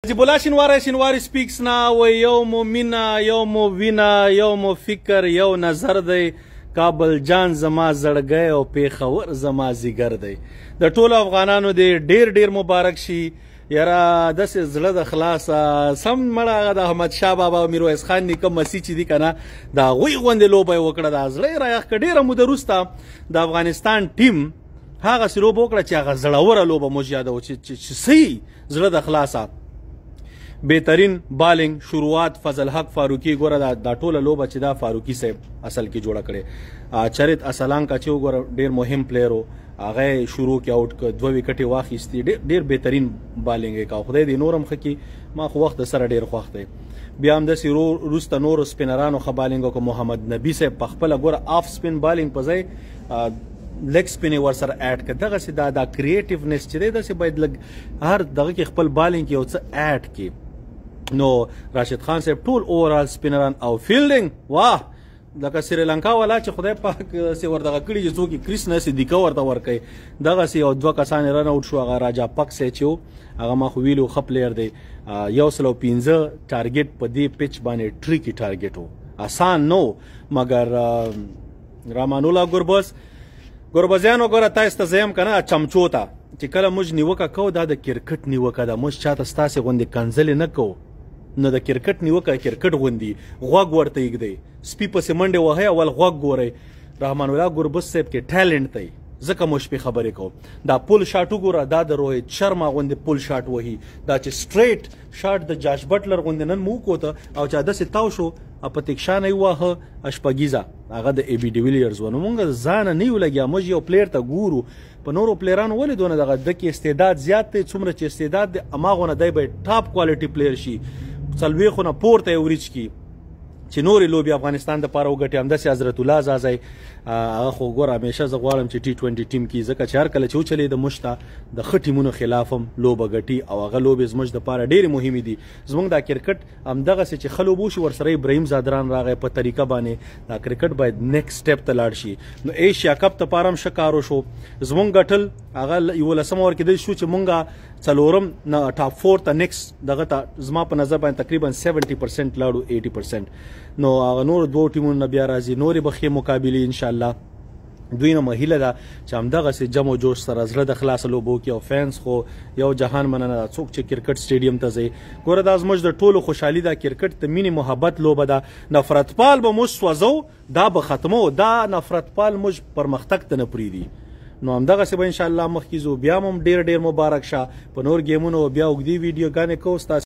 Najibullah Shinwari speaks now. Yawmo mina, yawmo vina, yawmo fikr, yaw nazar دی کابل جان زما زړګی او پیښور زما زیګر دی. د ټولو افغانانو دی ډیر مبارک شي. یاره داسې زړه د خلاصه سم مړه د احمد شاه بابا او میرویس خان نیکه مسیح چې دي که نه د هغوی غوندې لوبه یې وکړه. د زړه یې رایخ که ډېره موده وروسته د افغانستان ټیم هغسې لوبه وکړه چې هغه زړوره لوبه موږ یادوو چې صحیح زړه د خلاصه بهترین بالینګ شروعات فضل حق فاروقي ګوره دا ټوله لوبه چې دا فاروقي صاحب اصل کې جوړه کړې. چریت اسلانکا چې وګوره ډېر مهم پلیر و هغه شروع کې آوټ کړ 2 وکټې واخیستې ډېر بهترین بالینګ یې کاوه. خدای دې نورم ښه کړي. ما خو وخت سره ډېر خوښ دی. بیا همداسې وروسته نورو سپینرانو ښه بالینګ وکړه. محمد نبي صاحب په خپله ګوره آف سپین بالینګ په ځای لیګ سپین یې ورسره اډ کړه. دغسې دا کریټیونیس چې دی داسې باید لږ هر دغه کې خپل بالینګ کې یو څه اډ کړي. نو راشد خان صاحب ټول اوورال سپینران او فیلډینګ واه لکه سریلانکا والا چې خدای پاک سې وردغه کړي چې څوک یې کریس نسي دیکه ورته ورکوي. دغسې یو 2 کسان رن اوټ شو. هغه راجا پک صاحب چې و هغه ما خو ویلو ښه پلیر دی. 115 ټارګېټ په دې پیچ باندې ټریکي ټارګېټ و. آسان نو مګر رامان الله ګربزیانو ګوره تاسو ته زه یم که نه چمچو ته چې کله موږ نیوکه کوو دا د کرکټ نیوکه ده. موږ چاته ستاسې غوندې کنځلې نه کوو. نو د کرکټ نیوکه کرکټ غوندي غوږ ورته ایږدئ. سپي پسې منډې وهئ اول غوږ ګورئ. رحمان الله ګربز صاحب کې ټیلنټ دی ځکه موږ شپې خبرې کوو. دا پول شاټ وګوره دا د روهت شرما غوندې پول شاټ وهي. دا چې سټریټ شاټ د جاش بټلر غوندې نن مو وکوته او چې داسې تاو شو په تکشانه یې واهه اشپږیزه هغه د ای بي ډیویلیرز و. نو موږ ځانه نه یو لګیا. موږ یو پلیر ته ګورو. په نورو پلیرانو ولې دونه دغه د کې استعداد زیات دی. څومره چې استعداد دی هماغونه دی به ټاپ کوالټي پلیر شي. څلوېښتو نه پورته یې ورچ کړي چې نورې لوبې افغانستان دپاره وګټي. همداسې حضرت الله زازی هغه خو ګوره همیشه زه غواړم چې T20 ټیم کې ځکه چې هر کله چې وچلېده موږ ته د ښه ټیمونو خلاف هم لوبه ګټي او هغه لوبې زموږ دپاره ډېرې مهمې دي. زموږ دا کرکټ همدغسې چې ښه لوبه وشي ورسره ابراهیم زادران راغی په طریقه باندې دا کرکټ باید نیکسټ سټیپ ته لاړ شي. نو ایشیا کپ دپاره هم ښه کار وشو. زموږ ګټل هغه 11مه ورکېدل شو چې مونږ څلورم نه ټاپ 4 ته نیکسټ دغه ته زما په نظر باندې تقریبا 70% لاړو 80%. نو هغه نور 2 ټیمونو نه بیا راځي. نورې به ښې مقابلې انشاءالله. دوی نه هیله ده چې همدغسې جم و جوش سره زړه د خلاصه لوبو کې او فینس خو یو جهان مننه ده. څوک چې کرکټ سټیډیم ته ځي ګوره دا زموږ د ټولو خوشحالي ده. کرکټ د مینې محبت لوبه ده. نفرت پال به موږ سوځو دا به ختمو. دا نفرت پال موږ پرمختګ ته نه پرېږدي. نو همدغسې به انشاءالله مخکې ځو. بیا هم ډېر مبارک شه په نور ګیمونو. بیا اوږدې ویډیوګانې کوو ستاسې